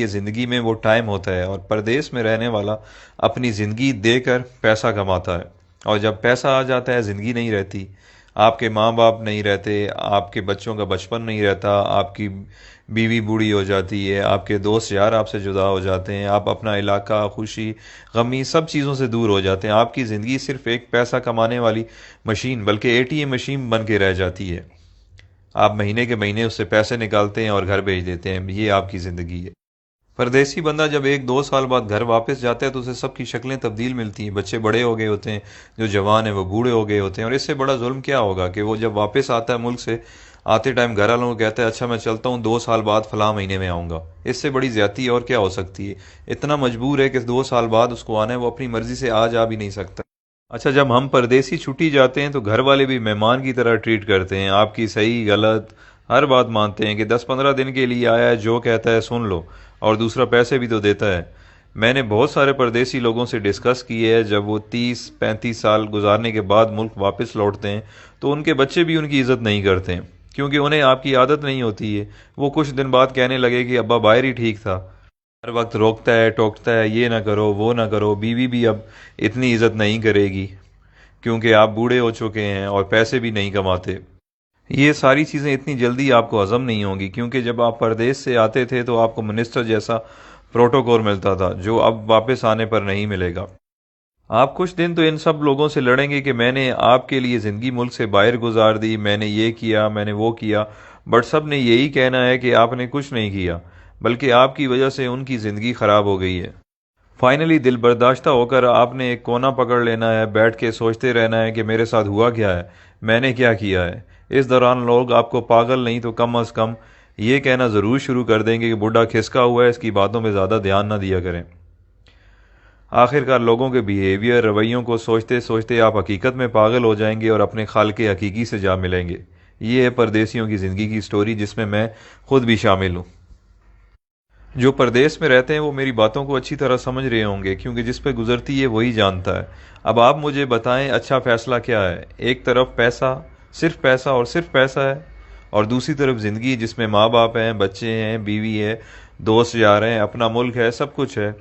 یہ زندگی میں وہ ٹائم ہوتا ہے، اور پردیس میں رہنے والا اپنی زندگی دے کر پیسہ کماتا ہے، اور جب پیسہ آ جاتا ہے زندگی نہیں رہتی۔ آپ کے ماں باپ نہیں رہتے، آپ کے بچوں کا بچپن نہیں رہتا، آپ کی بیوی بوڑھی ہو جاتی ہے، آپ کے دوست یار آپ سے جدا ہو جاتے ہیں، آپ اپنا علاقہ، خوشی غمی سب چیزوں سے دور ہو جاتے ہیں۔ آپ کی زندگی صرف ایک پیسہ کمانے والی مشین بلکہ اے ٹی ایم مشین بن کے رہ جاتی ہے۔ آپ مہینے کے مہینے اس سے پیسے نکالتے ہیں اور گھر بھیج دیتے ہیں، یہ آپ کی زندگی ہے۔ پردیسی بندہ جب ایک دو سال بعد گھر واپس جاتا ہے تو اسے سب کی شکلیں تبدیل ملتی ہیں، بچے بڑے ہو گئے ہوتے ہیں، جو جوان ہیں وہ بوڑھے ہو گئے ہوتے ہیں، اور اس سے بڑا ظلم کیا ہوگا کہ وہ جب واپس آتا ہے ملک سے، آتے ٹائم گھر والوں کو کہتا ہے اچھا میں چلتا ہوں، 2 سال بعد فلاں مہینے میں آؤں گا۔ اس سے بڑی زیادتی اور کیا ہو سکتی ہے؟ اتنا مجبور ہے کہ 2 سال بعد اس کو آنا ہے، وہ اپنی مرضی سے آ جا بھی نہیں سکتا۔ اچھا، جب ہم پردیسی چھٹی جاتے ہیں تو گھر والے بھی مہمان کی طرح ٹریٹ کرتے ہیں، آپ کی صحیح غلط ہر بات مانتے ہیں کہ 10-15 دن کے لیے آیا ہے، جو کہتا ہے سن لو، اور دوسرا پیسے بھی تو دیتا ہے۔ میں نے بہت سارے پردیسی لوگوں سے ڈسکس کی ہے، جب وہ 30-35 سال گزارنے کے بعد ملک واپس لوٹتے ہیں تو ان کے بچے بھی ان کی عزت نہیں کرتے ہیں، کیونکہ انہیں آپ کی عادت نہیں ہوتی ہے۔ وہ کچھ دن بعد کہنے لگے کہ ابا باہر ہی ٹھیک تھا، ہر وقت روکتا ہے ٹوکتا ہے، یہ نہ کرو وہ نہ کرو، بیوی بھی اب اتنی عزت نہیں کرے گی کیونکہ آپ بوڑھے ہو چکے ہیں اور پیسے بھی نہیں کماتے۔ یہ ساری چیزیں اتنی جلدی آپ کو ہضم نہیں ہوں گی، کیونکہ جب آپ پردیس سے آتے تھے تو آپ کو منسٹر جیسا پروٹوکول ملتا تھا، جو اب واپس آنے پر نہیں ملے گا۔ آپ کچھ دن تو ان سب لوگوں سے لڑیں گے کہ میں نے آپ کے لیے زندگی ملک سے باہر گزار دی، میں نے یہ کیا، میں نے وہ کیا، بٹ سب نے یہی کہنا ہے کہ آپ نے کچھ نہیں کیا، بلکہ آپ کی وجہ سے ان کی زندگی خراب ہو گئی ہے۔ فائنلی دل برداشتہ ہو کر آپ نے ایک کونا پکڑ لینا ہے، بیٹھ کے سوچتے رہنا ہے کہ میرے ساتھ ہوا کیا ہے، میں نے کیا کیا ہے۔ اس دوران لوگ آپ کو پاگل نہیں تو کم از کم یہ کہنا ضرور شروع کر دیں گے کہ بڈھا کھسکا ہوا ہے، اس کی باتوں پہ زیادہ دھیان نہ دیا کریں۔ آخرکار لوگوں کے بیہیویئر رویوں کو سوچتے سوچتے آپ حقیقت میں پاگل ہو جائیں گے اور اپنے خالق حقیقی سے جا ملیں گے۔ یہ ہے پردیسیوں کی زندگی کی سٹوری، جس میں میں خود بھی شامل ہوں۔ جو پردیس میں رہتے ہیں وہ میری باتوں کو اچھی طرح سمجھ رہے ہوں گے، کیونکہ جس پہ گزرتی ہے وہی جانتا ہے۔ اب آپ مجھے بتائیں اچھا فیصلہ کیا ہے؟ ایک طرف پیسہ، صرف پیسہ اور صرف پیسہ ہے، اور دوسری طرف زندگی جس میں ماں باپ ہیں، بچے ہیں، بیوی ہے، دوست یار ہیں، اپنا ملک ہے، سب کچھ ہے۔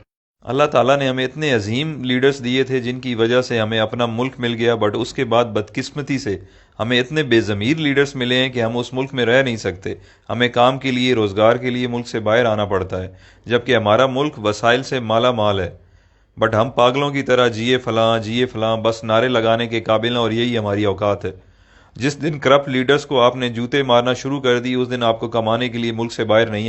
اللہ تعالیٰ نے ہمیں اتنے عظیم لیڈرز دیے تھے جن کی وجہ سے ہمیں اپنا ملک مل گیا، بٹ اس کے بعد بدقسمتی سے ہمیں اتنے بے ضمیر لیڈرز ملے ہیں کہ ہم اس ملک میں رہ نہیں سکتے، ہمیں کام کے لیے، روزگار کے لیے ملک سے باہر آنا پڑتا ہے، جبکہ ہمارا ملک وسائل سے مالا مال ہے، بٹ ہم پاگلوں کی طرح جیے فلاں بس نعرے لگانے کے قابل ہیں، اور یہی ہماری اوقات ہے۔ جس دن کرپٹ لیڈرز کو آپ نے جوتے مارنا شروع کر دی، اس دن آپ کو کمانے کے لیے ملک سے باہر نہیں